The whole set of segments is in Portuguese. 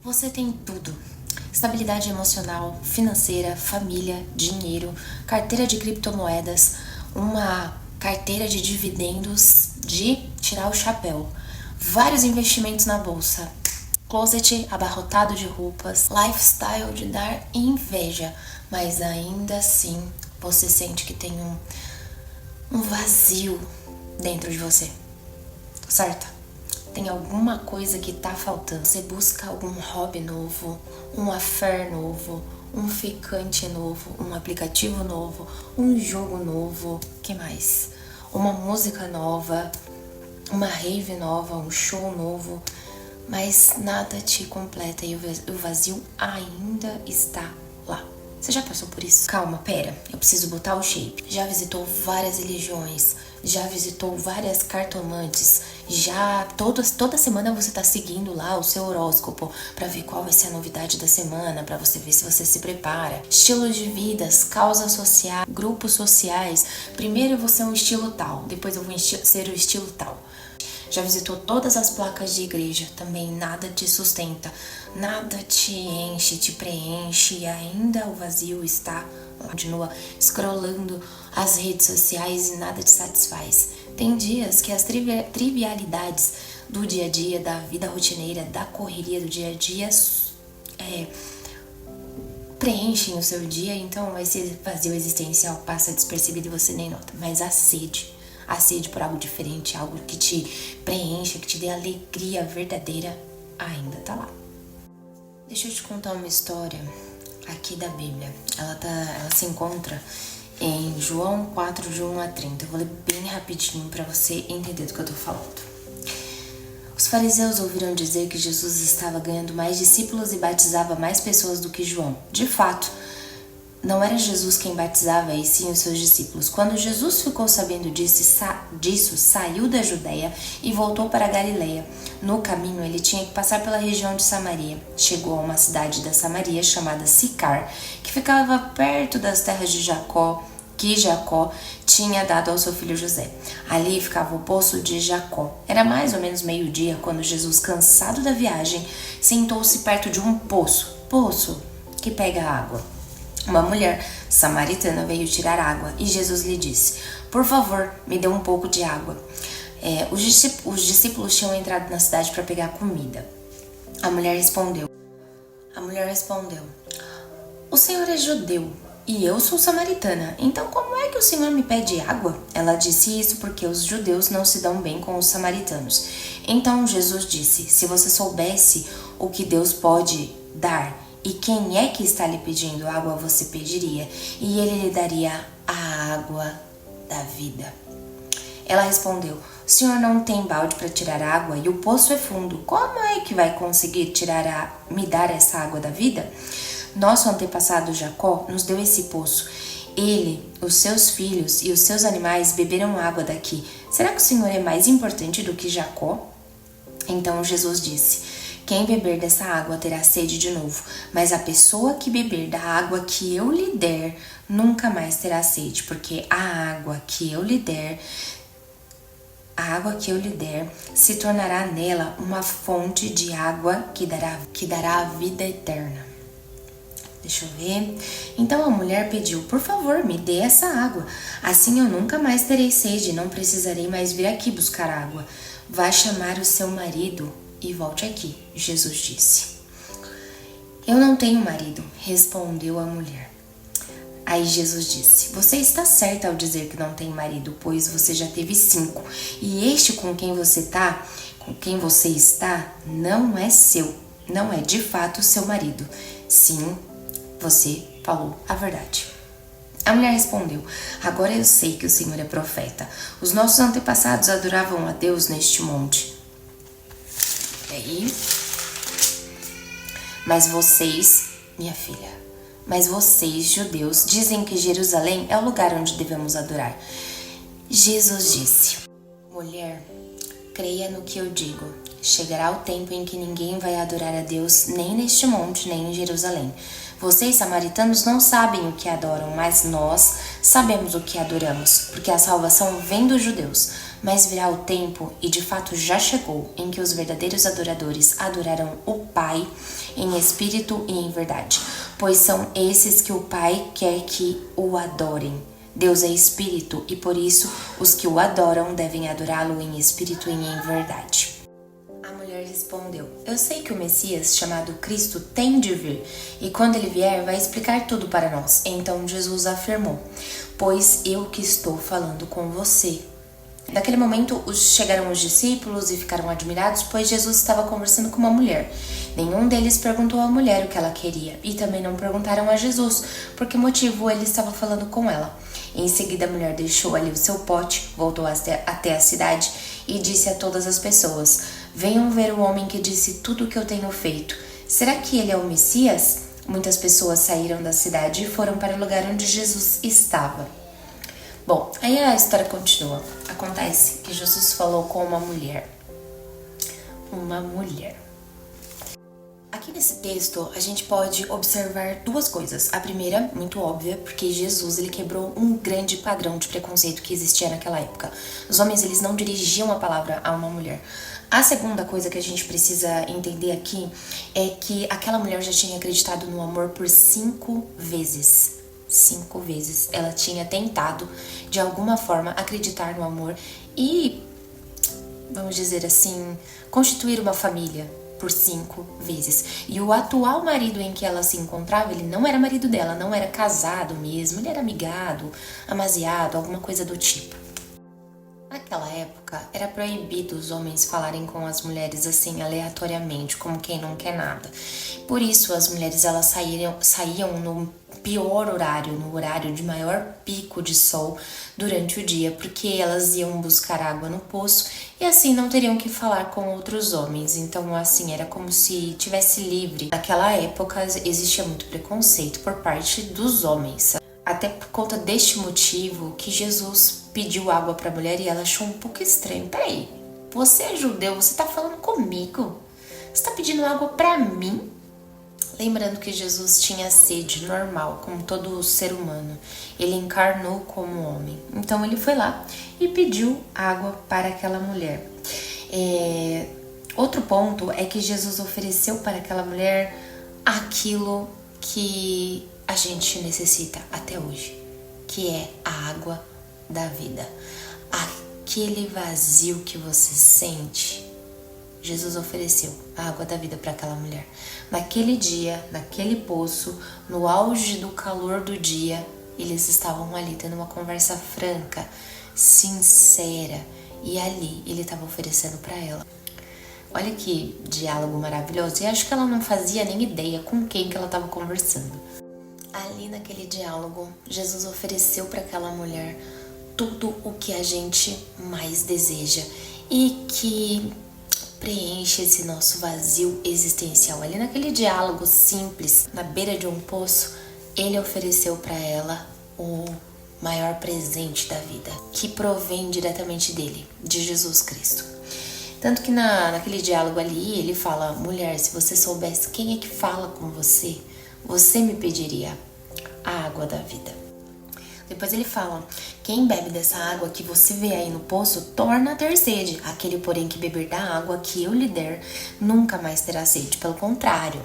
Você tem tudo: estabilidade emocional, financeira, família, dinheiro, carteira de criptomoedas, uma carteira de dividendos de tirar o chapéu, vários investimentos na bolsa, closet abarrotado de roupas, lifestyle de dar inveja, mas ainda assim você sente que tem um vazio dentro de você, certo? Tem alguma coisa que tá faltando. Você busca algum hobby novo, um affair novo, um ficante novo, um aplicativo novo, um jogo novo, que mais? Uma música nova, uma rave nova, um show novo, mas nada te completa e o vazio ainda está lá. Você já passou por isso? Calma, pera, eu preciso botar o shape. Já visitou várias religiões, já visitou várias cartomantes, já toda semana você tá seguindo lá o seu horóscopo pra ver qual vai ser a novidade da semana, pra você ver se você se prepara. Estilos de vidas, causas sociais, grupos sociais. Primeiro eu vou ser um estilo tal, depois eu vou ser o estilo tal. Já visitou todas as placas de igreja, também nada te sustenta, nada te enche, te preenche e ainda o vazio está lá. Continua scrollando as redes sociais e nada te satisfaz. Tem dias que as trivialidades do dia a dia, da vida rotineira, da correria do dia a dia preenchem o seu dia, então esse vazio existencial passa despercebido e você nem nota, mas a sede por algo diferente, algo que te preencha, que te dê alegria verdadeira, ainda tá lá. Deixa eu te contar uma história aqui da Bíblia. Ela se encontra em João 4, de 1 a 30. Eu vou ler bem rapidinho para você entender do que eu tô falando. Os fariseus ouviram dizer que Jesus estava ganhando mais discípulos e batizava mais pessoas do que João. De fato, não era Jesus quem batizava, e sim os seus discípulos. Quando Jesus ficou sabendo disso, saiu da Judeia e voltou para a Galileia. No caminho, ele tinha que passar pela região de Samaria. Chegou a uma cidade da Samaria chamada Sicar, que ficava perto das terras de Jacó, que Jacó tinha dado ao seu filho José. Ali ficava o poço de Jacó. Era mais ou menos meio-dia quando Jesus, cansado da viagem, sentou-se perto de um poço que pega água. Uma mulher samaritana veio tirar água e Jesus lhe disse: "Por favor, me dê um pouco de água." Os discípulos tinham entrado na cidade para pegar comida. A mulher respondeu: "O senhor é judeu e eu sou samaritana, então como é que o senhor me pede água?" Ela disse isso porque os judeus não se dão bem com os samaritanos. Então Jesus disse: "Se você soubesse o que Deus pode dar e quem é que está lhe pedindo água, você pediria, e ele lhe daria a água da vida." Ela respondeu: "O senhor não tem balde para tirar água e o poço é fundo. Como é que vai conseguir me dar essa água da vida? Nosso antepassado Jacó nos deu esse poço. Ele, os seus filhos e os seus animais beberam água daqui. Será que o senhor é mais importante do que Jacó?" Então Jesus disse: "Quem beber dessa água terá sede de novo, mas a pessoa que beber da água que eu lhe der nunca mais terá sede, porque a água que eu lhe der se tornará nela uma fonte de água que dará a vida eterna." Deixa eu ver. Então a mulher pediu: "Por favor, me dê essa água. Assim eu nunca mais terei sede e não precisarei mais vir aqui buscar água. Vá chamar o seu marido e volte aqui." Jesus disse. "Eu não tenho marido", respondeu a mulher. Aí Jesus disse: "Você está certa ao dizer que não tem marido, pois você já teve 5, e este com quem você está, não é de fato seu marido. Sim, você falou a verdade." A mulher respondeu: "Agora eu sei que o Senhor é profeta. Os nossos antepassados adoravam a Deus neste monte. Mas vocês, judeus, dizem que Jerusalém é o lugar onde devemos adorar." Jesus disse: "Mulher, creia no que eu digo. Chegará o tempo em que ninguém vai adorar a Deus nem neste monte, nem em Jerusalém. Vocês, samaritanos, não sabem o que adoram, mas nós sabemos o que adoramos, porque a salvação vem dos judeus. Mas virá o tempo, e de fato já chegou, em que os verdadeiros adoradores adorarão o Pai em espírito e em verdade, pois são esses que o Pai quer que o adorem. Deus é espírito e por isso os que o adoram devem adorá-lo em espírito e em verdade. A mulher respondeu: Eu sei que o Messias, chamado Cristo, tem de vir, e quando ele vier vai explicar tudo para nós. Então Jesus afirmou: Pois eu que estou falando com você. Naquele momento chegaram os discípulos e ficaram admirados, pois Jesus estava conversando com uma mulher. Nenhum deles perguntou à mulher o que ela queria, e também não perguntaram a Jesus por que motivo ele estava falando com ela. Em seguida a mulher deixou ali o seu pote, voltou até a cidade e disse a todas as pessoas: Venham ver o homem que disse tudo o que eu tenho feito. Será que ele é o Messias? Muitas pessoas saíram da cidade e foram para o lugar onde Jesus estava. Bom, aí a história continua. Acontece que Jesus falou com uma mulher. Uma mulher. Aqui nesse texto, a gente pode observar duas coisas. A primeira, muito óbvia, porque Jesus ele quebrou um grande padrão de preconceito que existia naquela época. Os homens eles não dirigiam a palavra a uma mulher. A segunda coisa que a gente precisa entender aqui é que aquela mulher já tinha acreditado no amor por 5 vezes. 5 vezes ela tinha tentado, de alguma forma, acreditar no amor e, vamos dizer assim, constituir uma família por 5 vezes. E o atual marido em que ela se encontrava, ele não era marido dela, não era casado mesmo, ele era amigado, amaziado, alguma coisa do tipo. Naquela época, era proibido os homens falarem com as mulheres assim, aleatoriamente, como quem não quer nada. Por isso, as mulheres elas saíam no pior horário, no horário de maior pico de sol durante o dia, porque elas iam buscar água no poço e assim não teriam que falar com outros homens. Então, assim, era como se tivesse livre. Naquela época, existia muito preconceito por parte dos homens. Até por conta deste motivo que Jesus pediu água para a mulher e ela achou um pouco estranho. Peraí, você é judeu, você tá falando comigo? Você tá pedindo água para mim? Lembrando que Jesus tinha sede normal, como todo ser humano. Ele encarnou como homem. Então ele foi lá e pediu água para aquela mulher. Outro ponto é que Jesus ofereceu para aquela mulher aquilo que a gente necessita até hoje, que é a água da vida. Aquele vazio que você sente, Jesus ofereceu a água da vida para aquela mulher. Naquele dia, naquele poço, no auge do calor do dia, eles estavam ali tendo uma conversa franca, sincera, e ali ele estava oferecendo para ela. Olha que diálogo maravilhoso. E acho que ela não fazia nem ideia com quem que ela estava conversando. Ali naquele diálogo, Jesus ofereceu para aquela mulher tudo o que a gente mais deseja e que preenche esse nosso vazio existencial. Ali naquele diálogo simples, na beira de um poço, ele ofereceu para ela o maior presente da vida, que provém diretamente dele, de Jesus Cristo. Tanto que naquele diálogo ali, ele fala: mulher, se você soubesse quem é que fala com você, você me pediria a água da vida. Depois ele fala: quem bebe dessa água que você vê aí no poço, torna a ter sede. Aquele, porém, que beber da água que eu lhe der, nunca mais terá sede. Pelo contrário,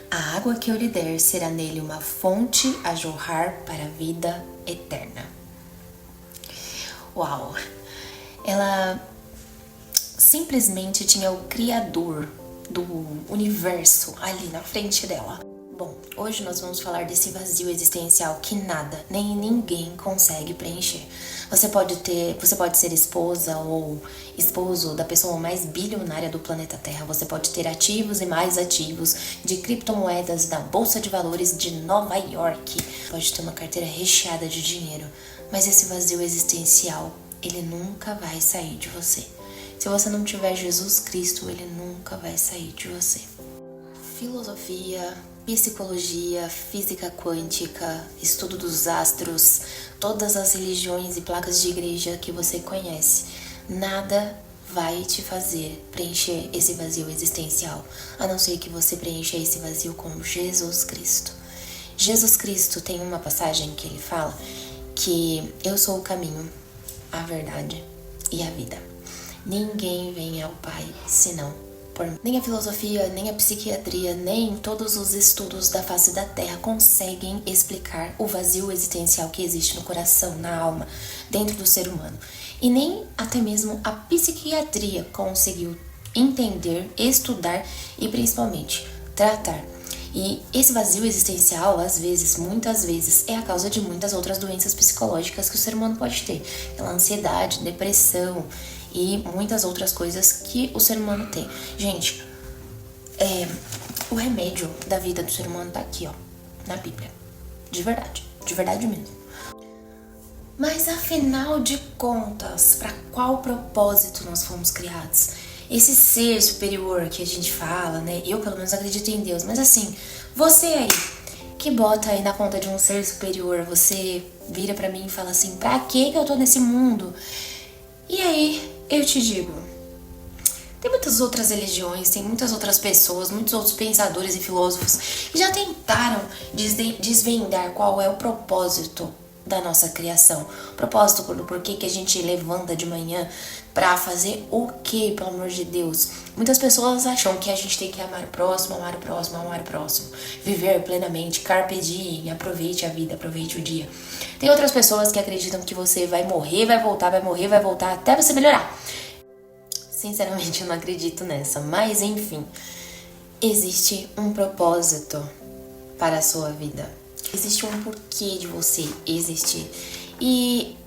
a água que eu lhe der será nele uma fonte a jorrar para a vida eterna. Uau! Ela simplesmente tinha o Criador do universo ali na frente dela. Bom, hoje nós vamos falar desse vazio existencial que nada, nem ninguém consegue preencher. Você pode ser esposa ou esposo da pessoa mais bilionária do planeta Terra. Você pode ter ativos e mais ativos de criptomoedas da Bolsa de Valores de Nova York. Pode ter uma carteira recheada de dinheiro, mas esse vazio existencial, ele nunca vai sair de você. Se você não tiver Jesus Cristo, ele nunca vai sair de você. Filosofia, psicologia, física quântica, estudo dos astros, todas as religiões e placas de igreja que você conhece, nada vai te fazer preencher esse vazio existencial, a não ser que você preencha esse vazio com Jesus Cristo. Jesus Cristo tem uma passagem que ele fala que eu sou o caminho, a verdade e a vida. Ninguém vem ao Pai senão por mim. Nem a filosofia, nem a psiquiatria, nem todos os estudos da face da Terra conseguem explicar o vazio existencial que existe no coração, na alma, dentro do ser humano. E nem até mesmo a psiquiatria conseguiu entender, estudar e principalmente tratar. E esse vazio existencial, às vezes, muitas vezes, é a causa de muitas outras doenças psicológicas que o ser humano pode ter. Pela ansiedade, depressão e muitas outras coisas que o ser humano tem. Gente, o remédio da vida do ser humano tá aqui, ó, na Bíblia. De verdade mesmo. Mas afinal de contas, para qual propósito nós fomos criados? Esse ser superior que a gente fala, né? Eu pelo menos acredito em Deus, mas assim, você aí, que bota aí na conta de um ser superior, você vira pra mim e fala assim, pra que eu tô nesse mundo? E aí, eu te digo, tem muitas outras religiões, tem muitas outras pessoas, muitos outros pensadores e filósofos que já tentaram desvendar qual é o propósito da nossa criação. O propósito do porquê que a gente levanta de manhã pra fazer o quê, pelo amor de Deus? Muitas pessoas acham que a gente tem que amar o próximo, amar o próximo, amar o próximo. Viver plenamente, carpe diem, aproveite a vida, aproveite o dia. Tem outras pessoas que acreditam que você vai morrer, vai voltar, vai morrer, vai voltar até você melhorar. Sinceramente, eu não acredito nessa, mas enfim, existe um propósito para a sua vida. Existe um porquê de você existir. E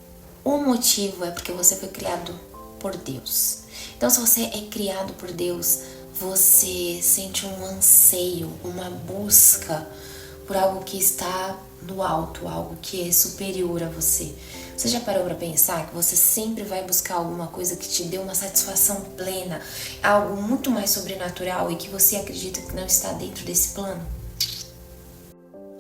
o motivo é porque você foi criado por Deus. Então, se você é criado por Deus, você sente um anseio, uma busca por algo que está no alto, algo que é superior a você. Você já parou para pensar que você sempre vai buscar alguma coisa que te dê uma satisfação plena, algo muito mais sobrenatural e que você acredita que não está dentro desse plano?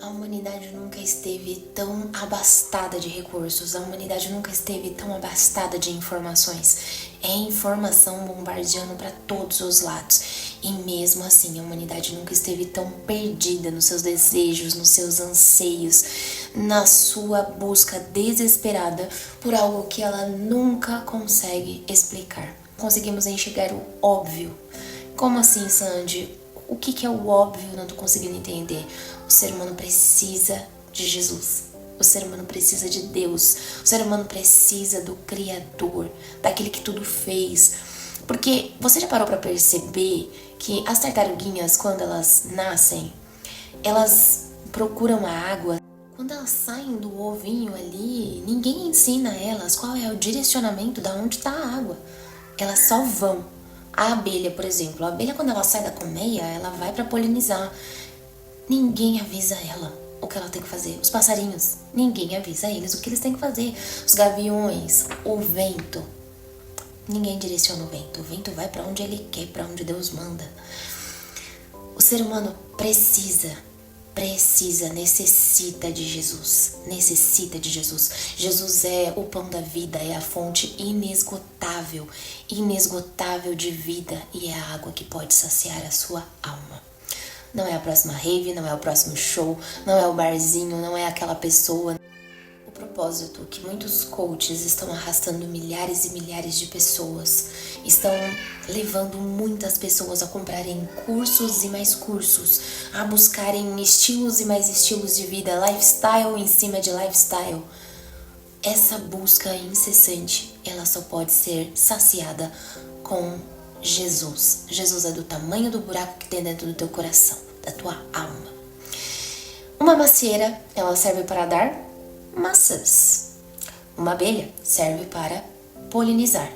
A humanidade nunca esteve tão abastada de recursos, a humanidade nunca esteve tão abastada de informações. É informação bombardeando para todos os lados. E mesmo assim, a humanidade nunca esteve tão perdida nos seus desejos, nos seus anseios, na sua busca desesperada por algo que ela nunca consegue explicar. Conseguimos enxergar o óbvio. Como assim, Sandy? O que é o óbvio? Não tô conseguindo entender. O ser humano precisa de Jesus. O ser humano precisa de Deus. O ser humano precisa do Criador, daquele que tudo fez. Porque você já parou pra perceber que as tartaruguinhas, quando elas nascem, elas procuram a água. Quando elas saem do ovinho ali, ninguém ensina a elas qual é o direcionamento da onde tá a água. Elas só vão. A abelha, por exemplo, a abelha quando ela sai da colmeia, ela vai para polinizar. Ninguém avisa ela o que ela tem que fazer. Os passarinhos, ninguém avisa eles o que eles têm que fazer. Os gaviões, o vento, ninguém direciona o vento. O vento vai para onde ele quer, para onde Deus manda. O ser humano necessita de Jesus. Necessita de Jesus. Jesus é o pão da vida, é a fonte inesgotável de vida e é a água que pode saciar a sua alma. Não é a próxima rave, não é o próximo show, não é o barzinho, não é aquela pessoa. O propósito que muitos coaches estão arrastando milhares e milhares de pessoas, estão levando muitas pessoas a comprarem cursos e mais cursos, a buscarem estilos e mais estilos de vida, lifestyle em cima de lifestyle. Essa busca incessante, ela só pode ser saciada com Jesus. Jesus é do tamanho do buraco que tem dentro do teu coração, da tua alma. Uma macieira, ela serve para dar maçãs. Uma abelha serve para polinizar.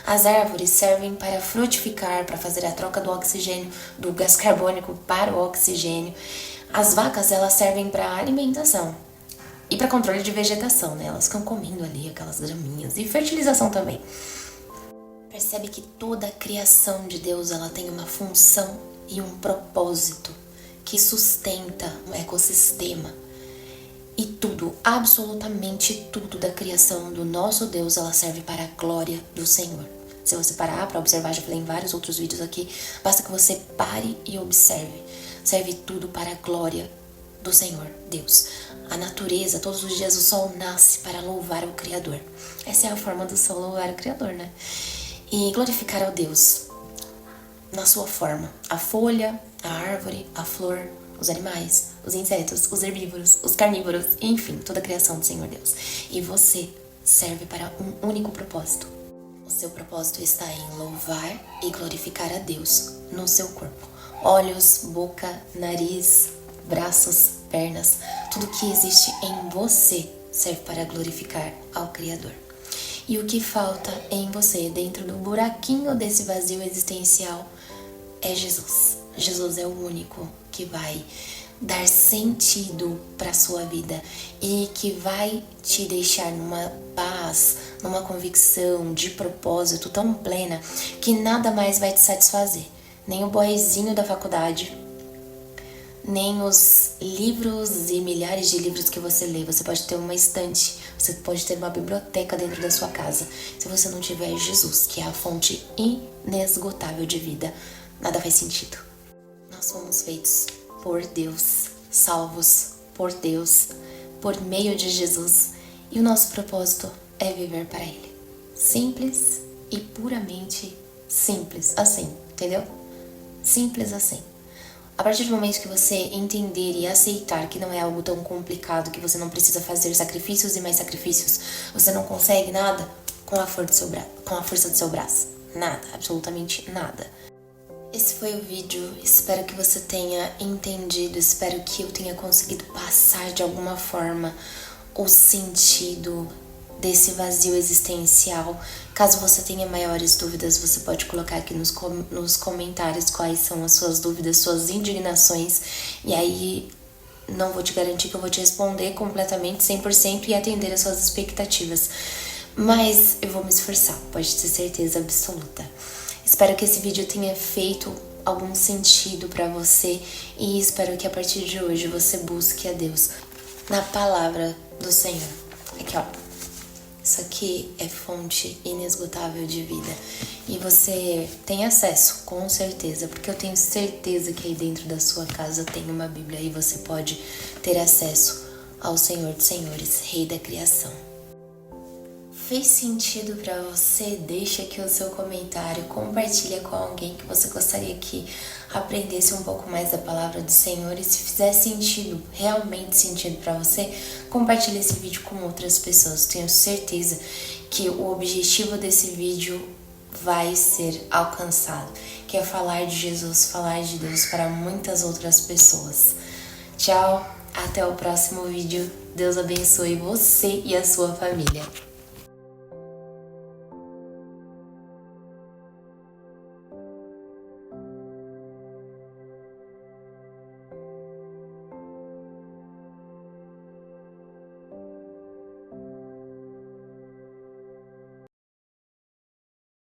As árvores servem para frutificar, para fazer a troca do oxigênio, do gás carbônico para o oxigênio. As vacas, elas servem para alimentação e para controle de vegetação, né? Elas ficam comendo ali aquelas graminhas e fertilização também. Percebe que toda a criação de Deus, ela tem uma função e um propósito que sustenta um ecossistema. E tudo, absolutamente tudo da criação do nosso Deus, ela serve para a glória do Senhor. Se você parar para observar, já falei em vários outros vídeos aqui, basta que você pare e observe. Serve tudo para a glória do Senhor Deus. A natureza, todos os dias o sol nasce para louvar o Criador. Essa é a forma do sol louvar o Criador, né? E glorificar ao Deus na sua forma. A folha, a árvore, a flor, os animais, os insetos, os herbívoros, os carnívoros, enfim, toda a criação do Senhor Deus. E você serve para um único propósito. O seu propósito está em louvar e glorificar a Deus no seu corpo. Olhos, boca, nariz, braços, pernas, tudo que existe em você serve para glorificar ao Criador. E o que falta em você, dentro do buraquinho desse vazio existencial, é Jesus. Jesus é o único que vai dar sentido para a sua vida e que vai te deixar numa paz, numa convicção de propósito tão plena que nada mais vai te satisfazer. Nem o boyzinho da faculdade, nem os livros e milhares de livros que você lê. Você pode ter uma estante, você pode ter uma biblioteca dentro da sua casa. Se você não tiver Jesus, que é a fonte inesgotável de vida, nada faz sentido. Nós fomos feitos por Deus, salvos por Deus, por meio de Jesus, e o nosso propósito é viver para Ele. Simples e puramente simples, assim, entendeu? Simples assim. A partir do momento que você entender e aceitar que não é algo tão complicado, que você não precisa fazer sacrifícios e mais sacrifícios, você não consegue nada com a força do seu braço. Nada, absolutamente nada. Esse foi o vídeo, espero que você tenha entendido, espero que eu tenha conseguido passar de alguma forma o sentido desse vazio existencial. Caso você tenha maiores dúvidas, você pode colocar aqui nos comentários quais são as suas dúvidas, suas indignações, e aí não vou te garantir que eu vou te responder completamente, 100% e atender as suas expectativas, mas eu vou me esforçar, pode ter certeza absoluta. Espero que esse vídeo tenha feito algum sentido pra você e espero que a partir de hoje você busque a Deus na palavra do Senhor. Aqui, ó. Isso aqui é fonte inesgotável de vida e você tem acesso, com certeza, porque eu tenho certeza que aí dentro da sua casa tem uma Bíblia e você pode ter acesso ao Senhor dos Senhores, Rei da Criação. Fez sentido pra você? Deixa aqui o seu comentário, compartilha com alguém que você gostaria que aprendesse um pouco mais da palavra do Senhor, e se fizer sentido, realmente sentido pra você, compartilha esse vídeo com outras pessoas. Tenho certeza que o objetivo desse vídeo vai ser alcançado, que é falar de Jesus, falar de Deus para muitas outras pessoas. Tchau, até o próximo vídeo. Deus abençoe você e a sua família.